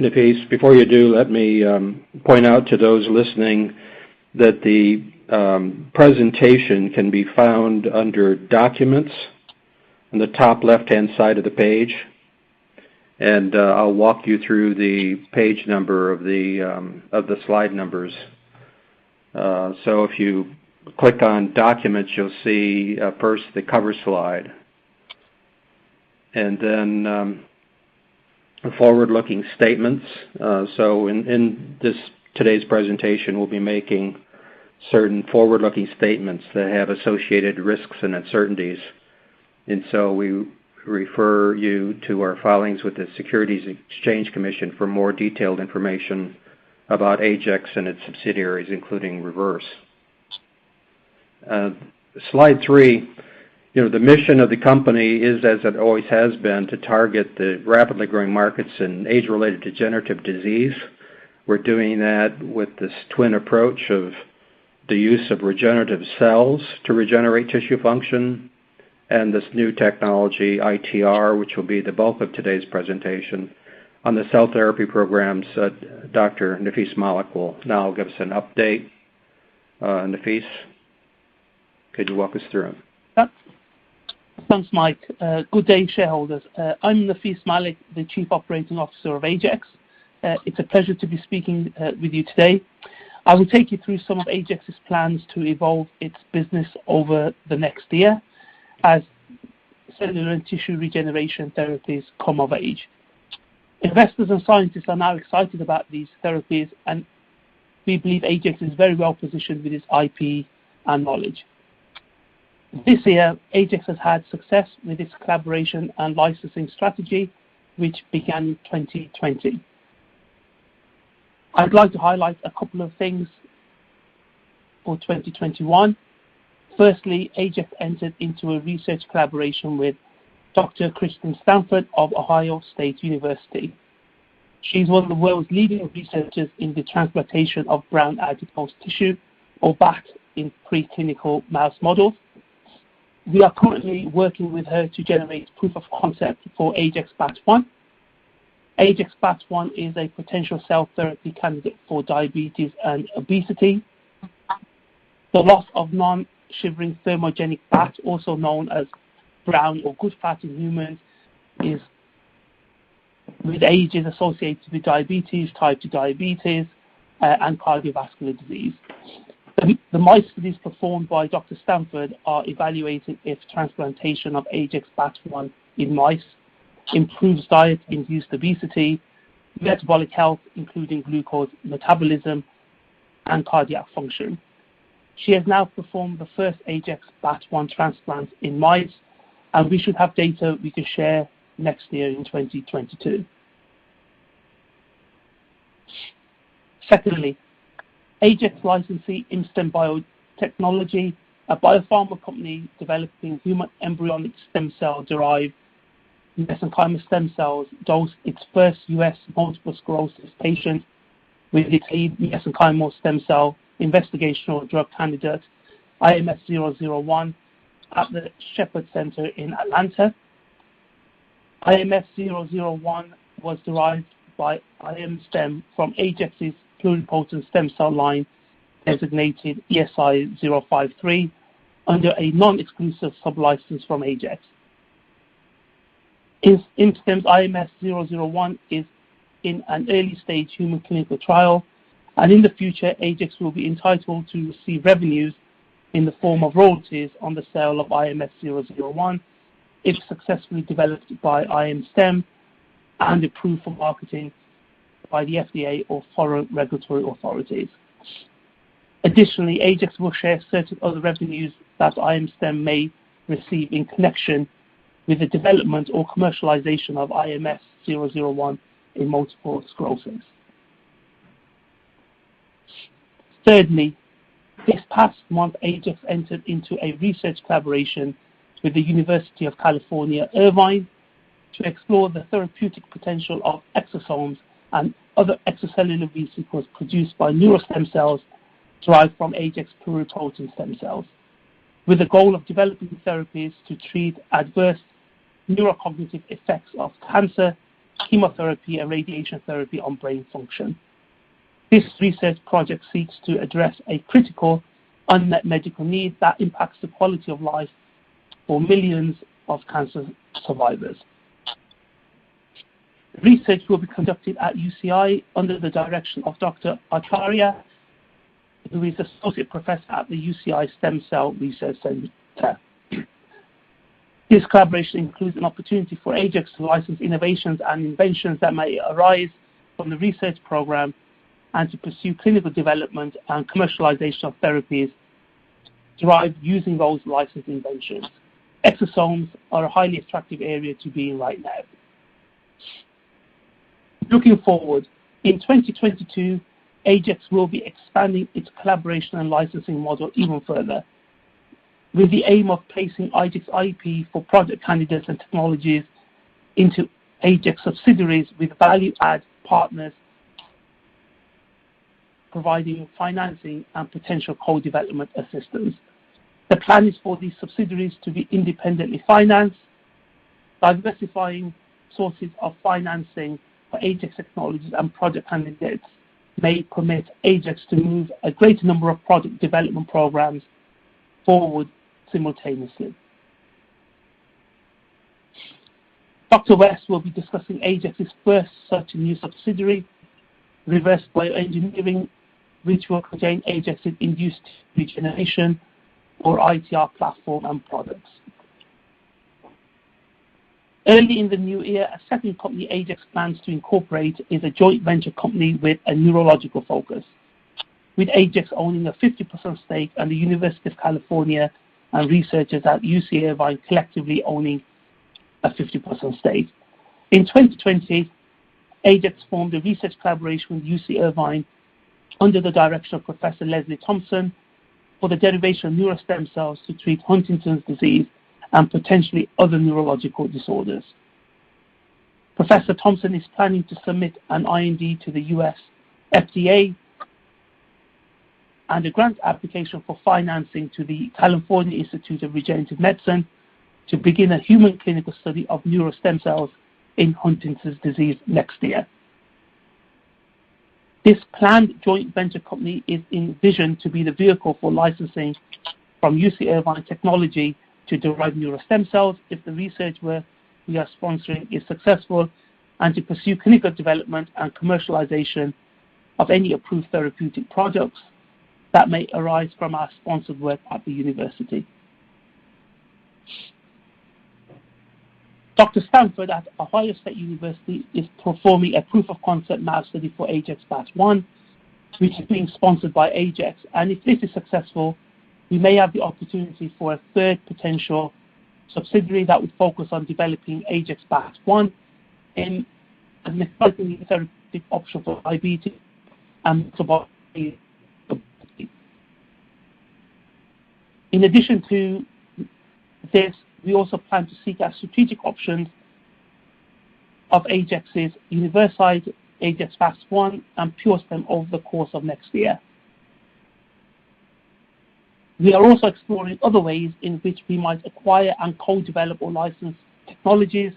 Nafees, before you do, let me point out to those listening that the presentation can be found under Documents on the top left-hand side of the page, and I'll walk you through the page number of the slide numbers. So if you click on Documents, you'll see first the cover slide, and then forward-looking statements. So in today's presentation, we'll be making certain forward-looking statements that have associated risks and uncertainties. And so we refer you to our filings with the Securities and Exchange Commission for more detailed information about AgeX and its subsidiaries, including Reverse. Slide 3, the mission of the company is, as it always has been, to target the rapidly growing markets in age-related degenerative disease. We're doing that with this twin approach of the use of regenerative cells to regenerate tissue function, and this new technology, ITR, which will be the bulk of today's presentation. On the cell therapy programs, Dr. Nafees Malik will now give us an update. Nafees, could you walk us through it? Thanks, Mike. Good day, shareholders. I'm Nafees Malik, the Chief Operating Officer of AgeX. It's a pleasure to be speaking with you today. I will take you through some of AgeX's plans to evolve its business over the next year as cellular and tissue regeneration therapies come of age. Investors and scientists are now excited about these therapies, and we believe AgeX is very well positioned with its IP and knowledge. This year, AgeX has had success with its collaboration and licensing strategy, which began in 2020. I'd like to highlight a couple of things for 2021. Firstly, AgeX entered into a research collaboration with Dr. Kristen Stanford of Ohio State University. She's one of the world's leading researchers in the transplantation of brown adipose tissue, or BAT, in preclinical mouse models. We are currently working with her to generate proof of concept for AgeX BAT1. AgeX BAT1 is a potential cell therapy candidate for diabetes and obesity. The loss of non-shivering thermogenic BAT, also known as brown or good fat in humans, is with age is associated with diabetes, type 2 diabetes, and cardiovascular disease. The mice studies performed by Dr. Stanford are evaluating if transplantation of AgeX BAT1 in mice improves diet-induced obesity, metabolic health, including glucose metabolism, and cardiac function. She has now performed the first AgeX BAT1 transplant in mice, and we should have data we can share next year in 2022. Secondly, AgeX licensee ImStem Biotechnology, a biopharma company developing human embryonic stem cell-derived mesenchymal stem cells, dosed its first U.S. multiple sclerosis patient with its lead mesenchymal stem cell investigational drug candidate, IMS-001, at the Shepherd Center in Atlanta. IMS-001 was derived by ImStem from AgeX's pluripotent stem cell line designated ESI-053 under a non-exclusive sublicense from AgeX. ImStem's IMS-001 is in an early-stage human clinical trial, and in the future, AgeX will be entitled to receive revenues in the form of royalties on the sale of IMS-001 if successfully developed by ImStem and approved for marketing by the FDA or foreign regulatory authorities. Additionally, AgeX will share certain other revenues that ImStem may receive in connection with the development or commercialization of IMS-001 in multiple sclerosis. Thirdly, this past month, AgeX entered into a research collaboration with the University of California, Irvine, to explore the therapeutic potential of exosomes and other extracellular vesicles produced by neural stem cells derived from AgeX pluripotent stem cells, with the goal of developing therapies to treat adverse neurocognitive effects of cancer chemotherapy and radiation therapy on brain function. This research project seeks to address a critical unmet medical need that impacts the quality of life for millions of cancer survivors. Research will be conducted at UCI under the direction of Dr. Acharya, who is Associate Professor at the UCI Stem Cell Research Center. This collaboration includes an opportunity for AgeX to license innovations and inventions that may arise from the research program and to pursue clinical development and commercialization of therapies derived using those licensed inventions. Exosomes are a highly attractive area to be in right now. Looking forward, in 2022, AgeX will be expanding its collaboration and licensing model even further, with the aim of placing AgeX IP for project candidates and technologies into AgeX subsidiaries with value-add partners providing financing and potential co-development assistance. The plan is for these subsidiaries to be independently financed. Diversifying sources of financing for AgeX technologies and project candidates may permit AgeX to move a greater number of product development programs forward simultaneously. Dr. West will be discussing AgeX's first such new subsidiary, Reverse Bioengineering, which will contain AgeX's induced regeneration or ITR platform and products. Early in the new year, a second company AgeX plans to incorporate is a joint venture company with a neurological focus, with AgeX owning a 50% stake and the University of California and researchers at UC Irvine collectively owning a 50% stake. In 2020, AgeX formed a research collaboration with UC Irvine under the direction of Professor Leslie Thompson for the derivation of neurostem cells to treat Huntington's disease and potentially other neurological disorders. Professor Thompson is planning to submit an IND to the US FDA and a grant application for financing to the California Institute of Regenerative Medicine to begin a human clinical study of neurostem cells in Huntington's disease next year. This planned joint venture company is envisioned to be the vehicle for licensing from UC Irvine technology to derive neurostem cells if the research work we are sponsoring is successful, and to pursue clinical development and commercialization of any approved therapeutic products that may arise from our sponsored work at the university. Dr. Stanford at Ohio State University is performing a proof of concept mouse study for AgeX BAT1, which is being sponsored by AgeX, and if this is successful, we may have the opportunity for a third potential subsidiary that would focus on developing AgeX BAT1 in an exciting therapeutic option for diabetes and metabolic. In addition to this, we also plan to seek out strategic options of AgeX's Universide, AgeX BAT1, and PureStem over the course of next year. We are also exploring other ways in which we might acquire and co-develop or license technologies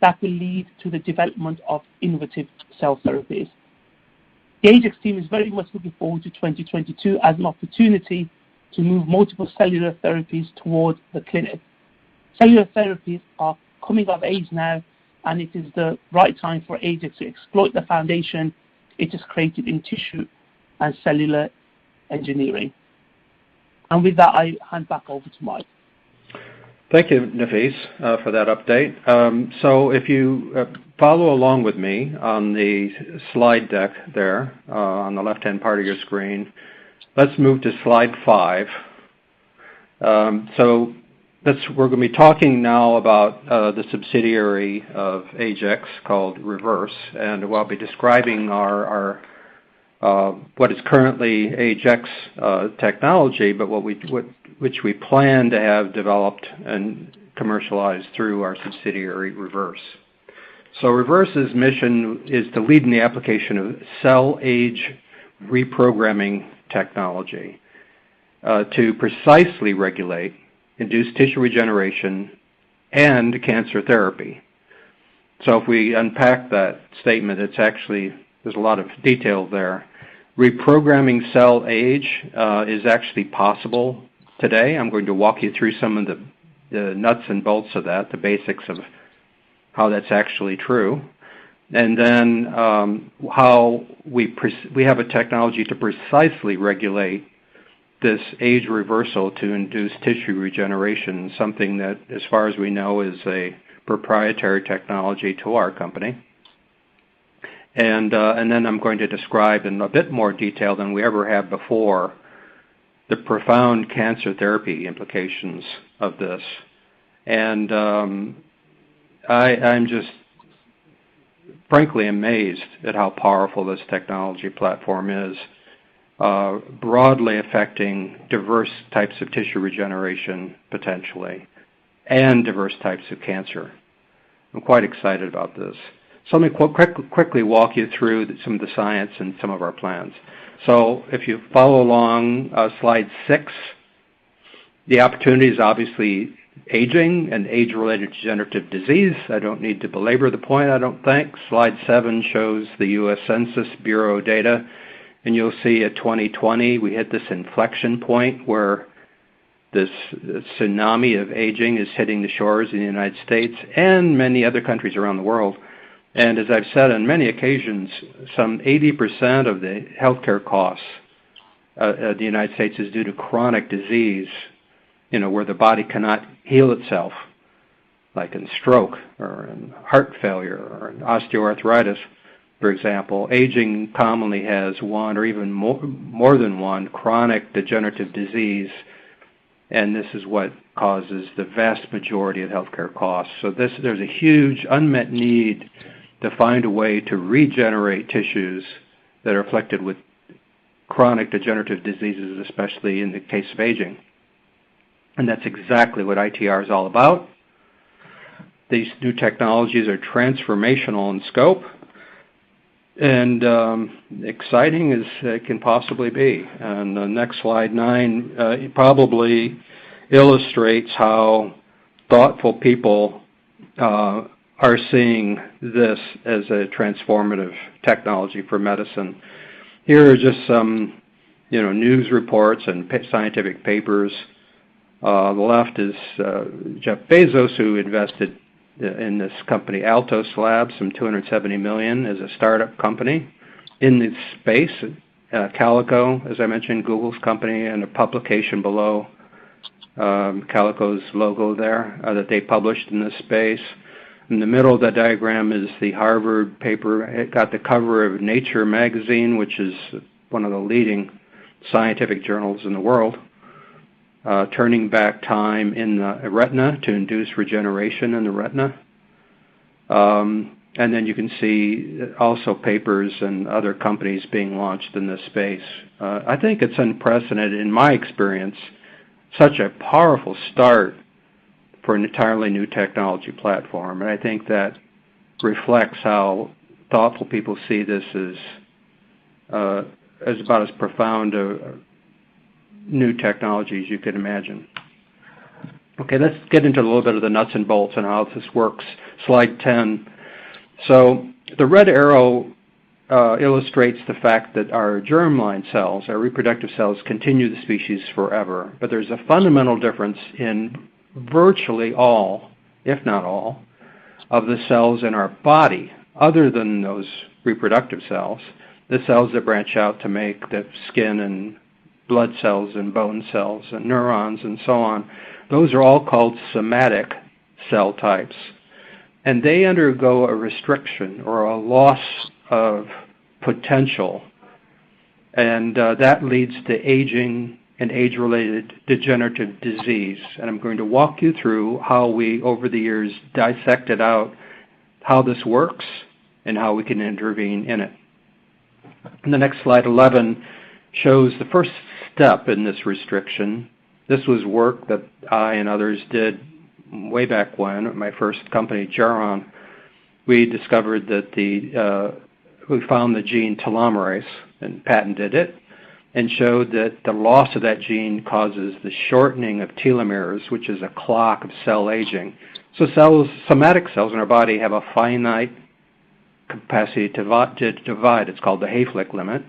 that will lead to the development of innovative cell therapies. The AgeX team is very much looking forward to 2022 as an opportunity to move multiple cellular therapies toward the clinic. Cellular therapies are coming of age now, and it is the right time for AgeX to exploit the foundation it has created in tissue and cellular engineering. And with that, I hand back over to Mike. Thank you, Nafees, for that update. So if you follow along with me on the slide deck there on the left-hand part of your screen, let's move to slide 5. We're going to be talking now about the subsidiary of AgeX called Reverse, and we'll be describing our what is currently AgeX technology, but which we plan to have developed and commercialized through our subsidiary Reverse. So Reverse's mission is to lead in the application of cell age reprogramming technology to precisely regulate induced tissue regeneration and cancer therapy. So if we unpack that statement, it's actually, there's a lot of detail there. Reprogramming cell age is actually possible today. I'm going to walk you through some of the nuts and bolts of that, the basics of how that's actually true. And then how we have a technology to precisely regulate this age reversal to induce tissue regeneration, something that, as far as we know, is a proprietary technology to our company. And then I'm going to describe in a bit more detail than we ever have before the profound cancer therapy implications of this. And I'm just frankly amazed at how powerful this technology platform is, broadly affecting diverse types of tissue regeneration potentially, and diverse types of cancer. I'm quite excited about this. So let me quickly walk you through some of the science and some of our plans. So if you follow along slide 6, the opportunity is obviously aging and age-related degenerative disease. I don't need to belabor the point, I don't think. Slide 7 shows the U.S. Census Bureau data, and you'll see at 2020 we hit this inflection point where this tsunami of aging is hitting the shores in the United States and many other countries around the world. And as I've said on many occasions, some 80% of the healthcare costs of the United States is due to chronic disease, where the body cannot heal itself, like in stroke or in heart failure or in osteoarthritis, for example. Aging commonly has one or even more than one chronic degenerative disease, and this is what causes the vast majority of healthcare costs. So there's a huge unmet need to find a way to regenerate tissues that are afflicted with chronic degenerative diseases, especially in the case of aging. And that's exactly what ITR is all about. These new technologies are transformational in scope and exciting as it can possibly be. And the next slide, 9, probably illustrates how thoughtful people are seeing this as a transformative technology for medicine. Here are just some, news reports and scientific papers. The left is Jeff Bezos, who invested in this company Altos Labs, some $270 million as a startup company in this space. Calico, as I mentioned, Google's company, and a publication below Calico's logo there that they published in this space. In the middle of the diagram is the Harvard paper. It got the cover of Nature magazine, which is one of the leading scientific journals in the world, turning back time in the retina to induce regeneration in the retina. And then you can see also papers and other companies being launched in this space. I think it's unprecedented in my experience, such a powerful start for an entirely new technology platform. And I think that reflects how thoughtful people see this as about as profound a new technology as you could imagine. Okay, let's get into a little bit of the nuts and bolts and how this works. Slide 10. So the red arrow illustrates the fact that our germline cells, our reproductive cells, continue the species forever. But there's a fundamental difference in virtually all, if not all, of the cells in our body, other than those reproductive cells, the cells that branch out to make the skin and blood cells and bone cells and neurons and so on. Those are all called somatic cell types. And they undergo a restriction or a loss of potential. And that leads to aging and age-related degenerative disease. And I'm going to walk you through how we, over the years, dissected out how this works and how we can intervene in it. And the next slide, 11, shows the first step in this restriction. This was work that I and others did way back when, at my first company, Geron. We discovered that we found the gene telomerase and patented it. and showed that the loss of that gene causes the shortening of telomeres, which is a clock of cell aging. So somatic cells in our body have a finite capacity to divide. It's called the Hayflick limit.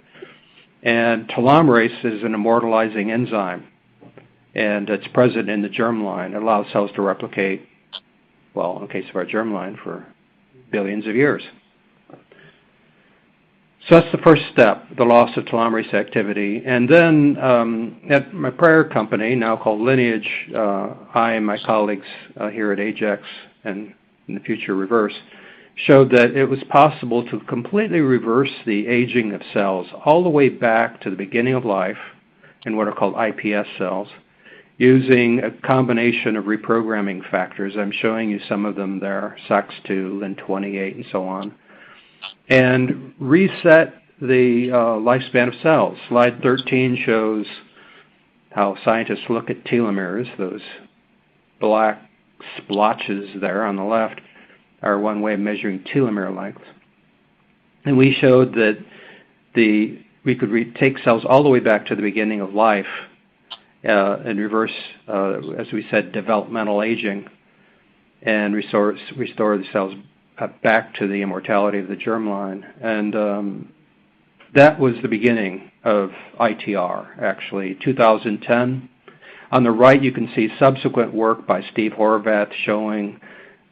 And telomerase is an immortalizing enzyme, and it's present in the germline. It allows cells to replicate, well, in the case of our germline, for billions of years. So that's the first step, the loss of telomerase activity. And then at my prior company, now called Lineage, I and my colleagues here at AgeX and in the future Reverse, showed that it was possible to completely reverse the aging of cells all the way back to the beginning of life in what are called iPS cells, using a combination of reprogramming factors. I'm showing you some of them there, SOX2, Lin28, and so on, and reset the lifespan of cells. Slide 13 shows how scientists look at telomeres. Those black splotches there on the left are one way of measuring telomere length. And we showed that we could take cells all the way back to the beginning of life and reverse, as we said, developmental aging, and restore the cells back to the immortality of the germline. And that was the beginning of ITR, actually, 2010. On the right, you can see subsequent work by Steve Horvath showing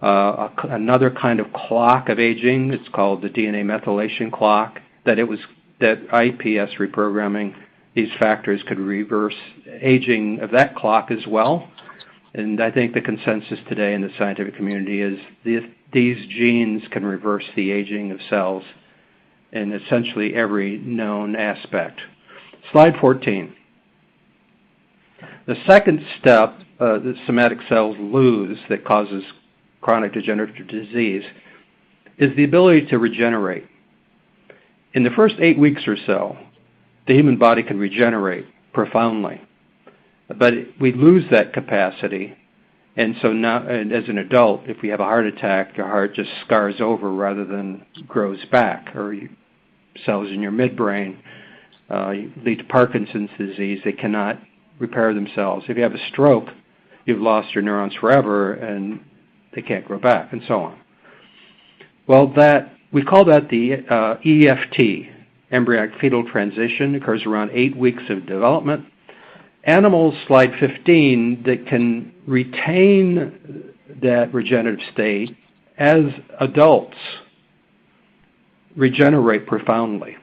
another kind of clock of aging. It's called the DNA methylation clock, that iPS reprogramming, these factors could reverse aging of that clock as well. And I think the consensus today in the scientific community is these genes can reverse the aging of cells in essentially every known aspect. Slide 14. The second step that somatic cells lose that causes chronic degenerative disease is the ability to regenerate. In the first 8 weeks or so, the human body can regenerate profoundly, but we lose that capacity. And so now, as an adult, if we have a heart attack, your heart just scars over rather than grows back, or cells in your midbrain lead to Parkinson's disease. They cannot repair themselves. If you have a stroke, you've lost your neurons forever, and they can't grow back, and so on. Well, we call that the EFT, embryonic fetal transition. It occurs around 8 weeks of development. Animals, slide 15, that can retain that regenerative state as adults regenerate profoundly.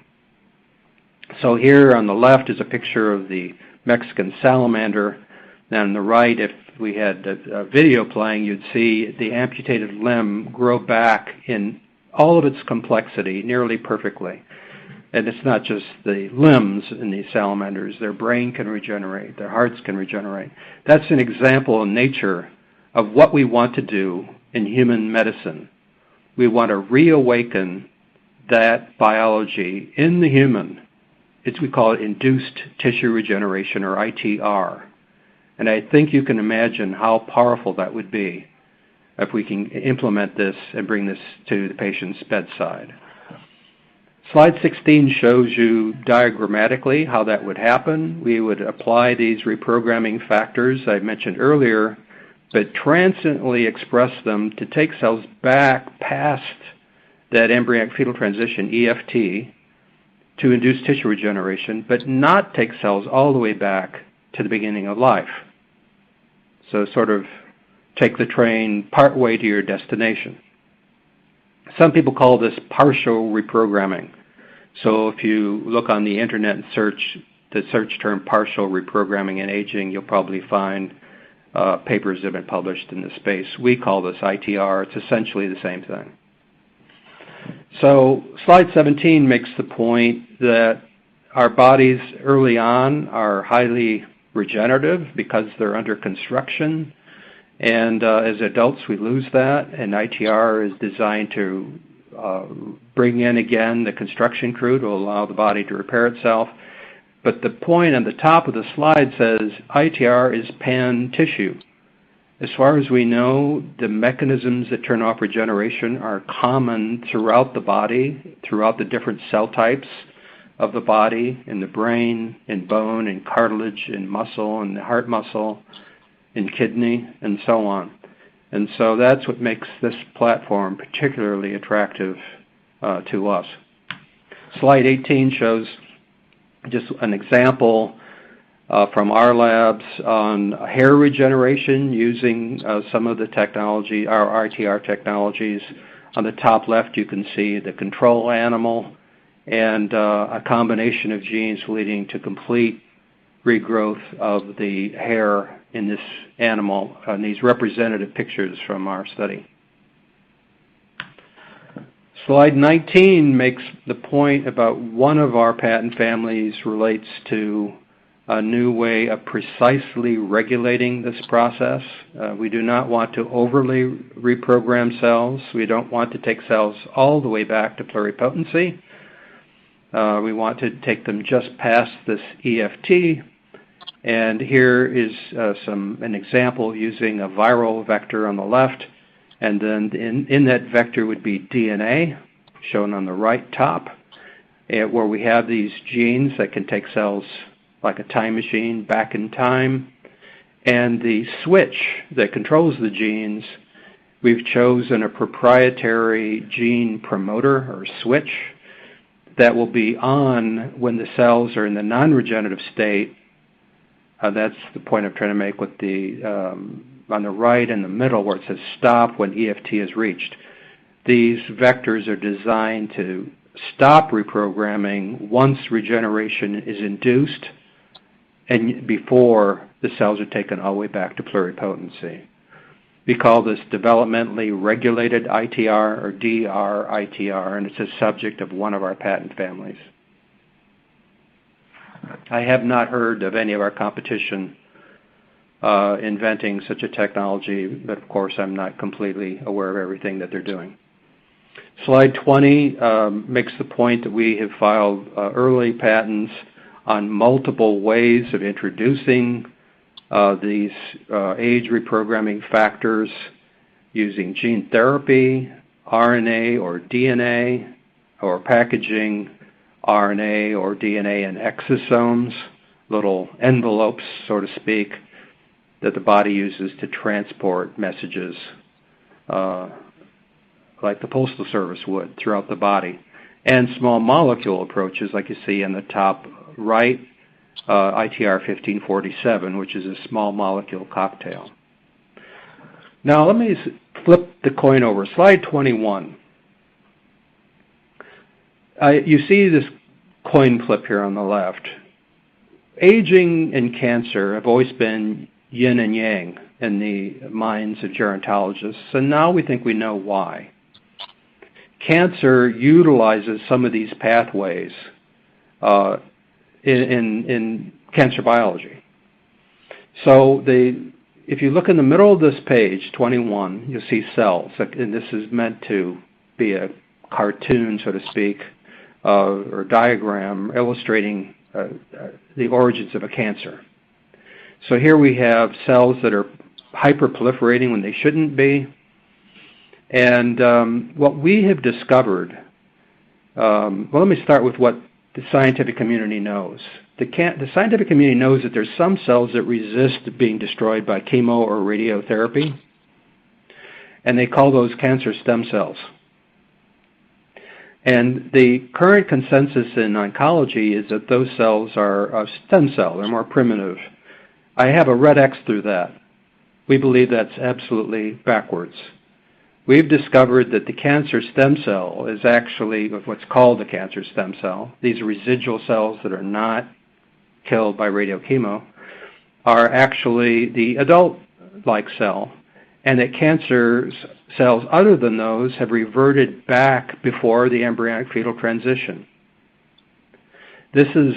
So here on the left is a picture of the Mexican salamander. And on the right, if we had a video playing, you'd see the amputated limb grow back in all of its complexity, nearly perfectly. And it's not just the limbs in these salamanders. Their brain can regenerate. Their hearts can regenerate. That's an example in nature of what we want to do in human medicine. We want to reawaken that biology in the human. We call it induced tissue regeneration, or ITR. And I think you can imagine how powerful that would be if we can implement this and bring this to the patient's bedside. Slide 16 shows you diagrammatically how that would happen. We would apply these reprogramming factors I mentioned earlier, but transiently express them to take cells back past that embryonic fetal transition, EFT, to induce tissue regeneration, but not take cells all the way back to the beginning of life. So sort of take the train part way to your destination. Some people call this partial reprogramming. So if you look on the internet and search the search term partial reprogramming and aging, you'll probably find papers that have been published in this space. We call this ITR. It's essentially the same thing. So slide 17 makes the point that our bodies early on are highly regenerative because they're under construction, and as adults we lose that, and ITR is designed to bring in again the construction crew to allow the body to repair itself. But the point on the top of the slide says ITR is pan-tissue. As far as we know, the mechanisms that turn off regeneration are common throughout the body, throughout the different cell types. of the body, in the brain, in bone, in cartilage, in muscle, in the heart muscle, in kidney, and so on. And so that's what makes this platform particularly attractive to us. Slide 18 shows just an example from our labs on hair regeneration using some of the technology, our ITR technologies. On the top left, you can see the control animal and a combination of genes leading to complete regrowth of the hair in this animal, and these representative pictures from our study. Slide 19 makes the point about one of our patent families relates to a new way of precisely regulating this process. We do not want to overly reprogram cells. We don't want to take cells all the way back to pluripotency. We want to take them just past this EFT. And here is an example using a viral vector on the left, and then in that vector would be DNA, shown on the right top, where we have these genes that can take cells like a time machine back in time. And the switch that controls the genes, we've chosen a proprietary gene promoter or switch that will be on when the cells are in the non-regenerative state. That's the point I'm trying to make with the on the right and the middle where it says stop when EFT is reached. These vectors are designed to stop reprogramming once regeneration is induced and before the cells are taken all the way back to pluripotency. We call this developmentally regulated ITR or DR-iTR, and it's a subject of one of our patent families. I have not heard of any of our competition inventing such a technology, but of course I'm not completely aware of everything that they're doing. Slide 20 makes the point that we have filed early patents on multiple ways of introducing these age reprogramming factors using gene therapy, RNA or DNA, or packaging RNA or DNA in exosomes, little envelopes, so to speak, that the body uses to transport messages like the Postal Service would throughout the body, and small molecule approaches like you see in the top right, ITR 1547, which is a small molecule cocktail. Now let me flip the coin over. Slide 21. You see this coin flip here on the left. Aging and cancer have always been yin and yang in the minds of gerontologists, and now we think we know why. Cancer utilizes some of these pathways in cancer biology. So if you look in the middle of this page, 21, you'll see cells, and this is meant to be a cartoon, so to speak, or diagram illustrating the origins of a cancer. So here we have cells that are hyperproliferating when they shouldn't be. And what we have discovered, well, let me start with what the scientific community knows. The scientific community knows that there's some cells that resist being destroyed by chemo or radiotherapy, and they call those cancer stem cells. And the current consensus in oncology is that those cells are a stem cell. They're more primitive. I have a red X through that. We believe that's absolutely backwards. We've discovered that the cancer stem cell is actually what's called the cancer stem cell. These residual cells that are not killed by radiochemo are actually the adult-like cell, and that cancer cells other than those have reverted back before the embryonic fetal transition. This is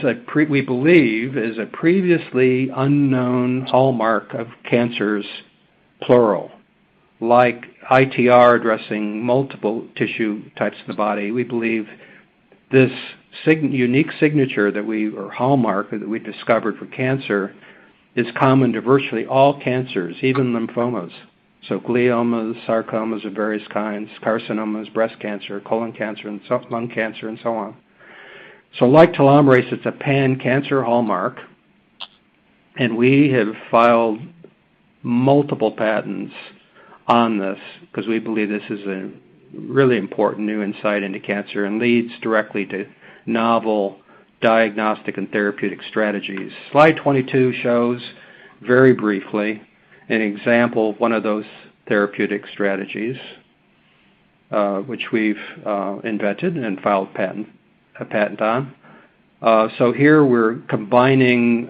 we believe is a previously unknown hallmark of cancers, plural. Like ITR addressing multiple tissue types of the body, we believe this unique signature or hallmark that we discovered for cancer is common to virtually all cancers, even lymphomas. So gliomas, sarcomas of various kinds, carcinomas, breast cancer, colon cancer, and lung cancer, and so on. So like telomerase, it's a pan-cancer hallmark, and we have filed multiple patents on this because we believe this is a really important new insight into cancer and leads directly to novel diagnostic and therapeutic strategies. Slide 22 shows very briefly an example of one of those therapeutic strategies, which we've invented and filed a patent on. So here we're combining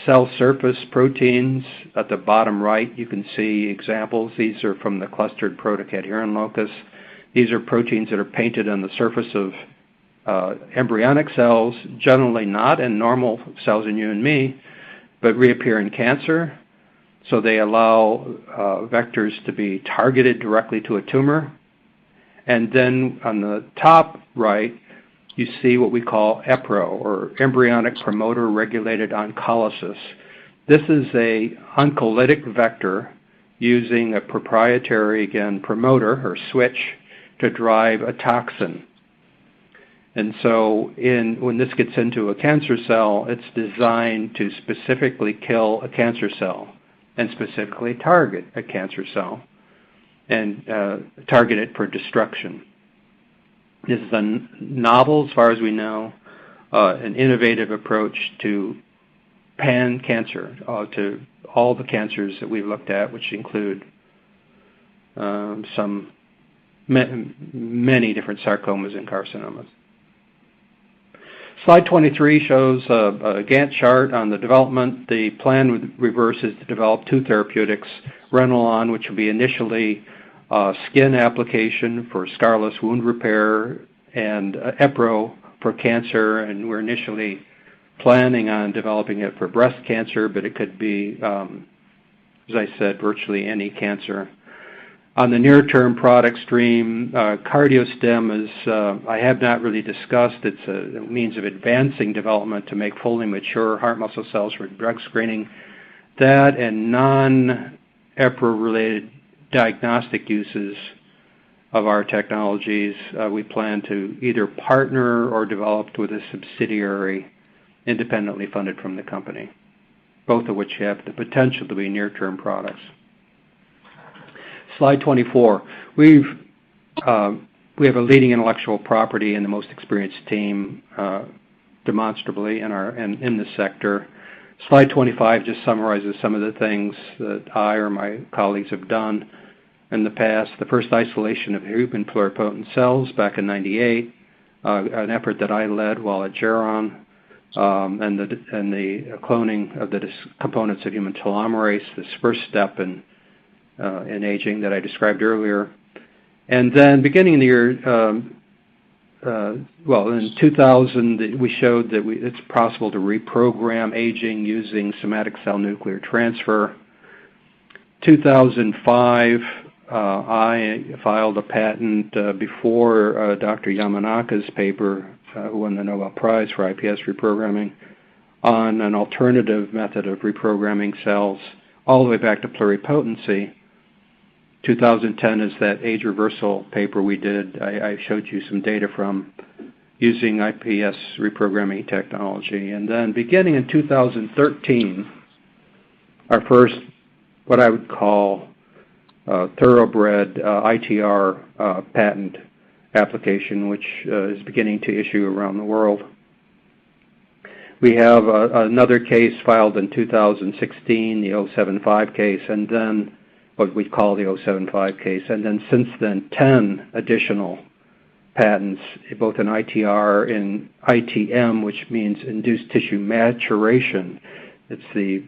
cell surface proteins. At the bottom right, you can see examples. These are from the clustered protocadherin locus. These are proteins that are painted on the surface of embryonic cells, generally not in normal cells in you and me, but reappear in cancer. So they allow vectors to be targeted directly to a tumor. And then on the top right, you see what we call EPRO, or embryonic promoter regulated oncolysis. This is a oncolytic vector using a proprietary, again, promoter or switch to drive a toxin. And so when this gets into a cancer cell, it's designed to specifically kill a cancer cell and specifically target a cancer cell and target it for destruction. This is a novel, as far as we know, an innovative approach to pan-cancer, to all the cancers that we've looked at, which include many different sarcomas and carcinomas. Slide 23 shows a Gantt chart on the development. The plan with Reverse is to develop two therapeutics, Renolon, which will be initially skin application for scarless wound repair, and EPRO for cancer, and we're initially planning on developing it for breast cancer, but it could be, as I said, virtually any cancer. On the near-term product stream, CardioStem is, I have not really discussed. It's a means of advancing development to make fully mature heart muscle cells for drug screening. That and non-EPRO-related diagnostic uses of our technologies, we plan to either partner or develop with a subsidiary independently funded from the company, both of which have the potential to be near-term products. Slide 24. We have a leading intellectual property and the most experienced team demonstrably in this sector. Slide 25 just summarizes some of the things that I or my colleagues have done in the past. The first isolation of human pluripotent cells back in '98, an effort that I led while at Geron, and the cloning of the components of human telomerase, this first step in aging that I described earlier. And then beginning in the year, in 2000, we showed that it's possible to reprogram aging using somatic cell nuclear transfer. 2005, I filed a patent before Dr. Yamanaka's paper, who won the Nobel Prize for IPS reprogramming, on an alternative method of reprogramming cells all the way back to pluripotency. 2010 is that age reversal paper we did. I showed you some data from using IPS reprogramming technology. And then beginning in 2013, our first, what I would call thoroughbred ITR patent application, which is beginning to issue around the world. We have another case filed in 2016, the 075 case, and then what we call the 075 case, and then since then 10 additional patents, both in ITR and ITM, which means induced tissue maturation. It's the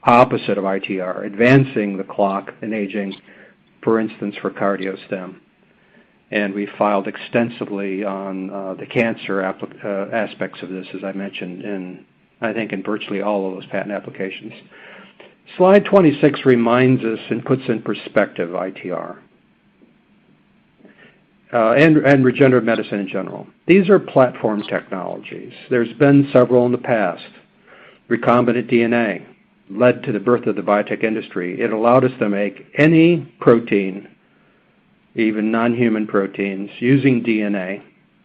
opposite of ITR, advancing the clock in aging, for instance, for CardioStem. And we filed extensively on the cancer aspects of this, as I mentioned, I think in virtually all of those patent applications. Slide 26 reminds us and puts in perspective ITR and regenerative medicine in general. These are platform technologies. There's been several in the past. Recombinant DNA led to the birth of the biotech industry. It allowed us to make any protein, even non-human proteins, using DNA.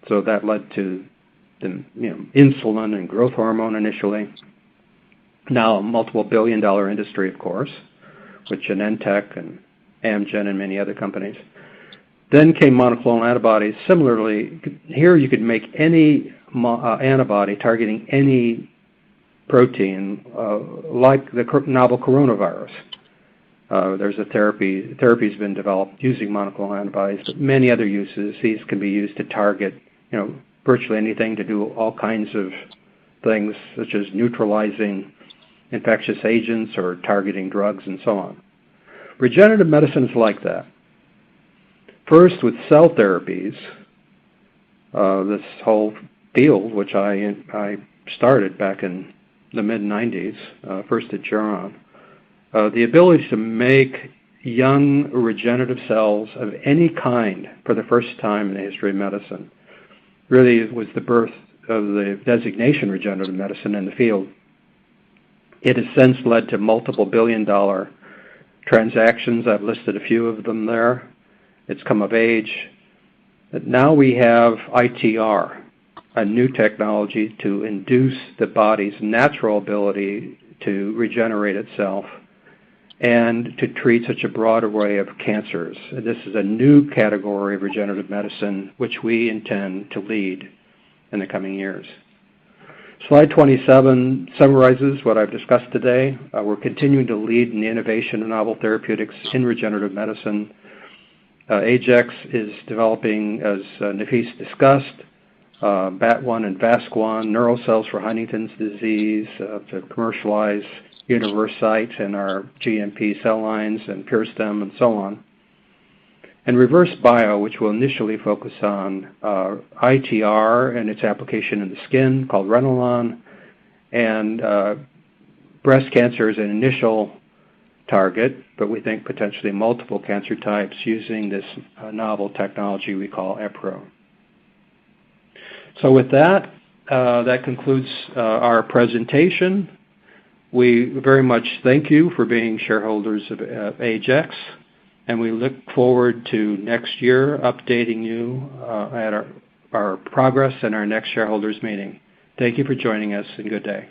So that led to insulin and growth hormone initially. Now a multiple billion-dollar industry, of course, with Genentech and Amgen and many other companies. Then came monoclonal antibodies. Similarly, here you could make any antibody targeting any protein, like the novel coronavirus. There's a therapy's been developed using monoclonal antibodies, but many other uses. These can be used to target, virtually anything, to do all kinds of things, such as neutralizing infectious agents or targeting drugs and so on. Regenerative medicine is like that. First, with cell therapies, this whole field, which I started back in the mid-90s, first at Geron, the ability to make young regenerative cells of any kind for the first time in the history of medicine really was the birth of the designation regenerative medicine in the field. It has since led to multiple billion-dollar transactions. I've listed a few of them there. It's come of age. But now we have ITR, a new technology to induce the body's natural ability to regenerate itself and to treat such a broad array of cancers. This is a new category of regenerative medicine which we intend to lead in the coming years. Slide 27 summarizes what I've discussed today. We're continuing to lead in the innovation of novel therapeutics in regenerative medicine. AgeX is developing, as Nafees discussed, BAT1 and VASC1 neural cells for Huntington's disease to commercialize Universite and our GMP cell lines and PureStem and so on. And Reverse Bio, which will initially focus on ITR and its application in the skin, called Renolon, and breast cancer is an initial target, but we think potentially multiple cancer types using this novel technology we call EPRO. So with that, that concludes our presentation. We very much thank you for being shareholders of AgeX, and we look forward to next year updating you at our progress in our next shareholders meeting. Thank you for joining us, and good day.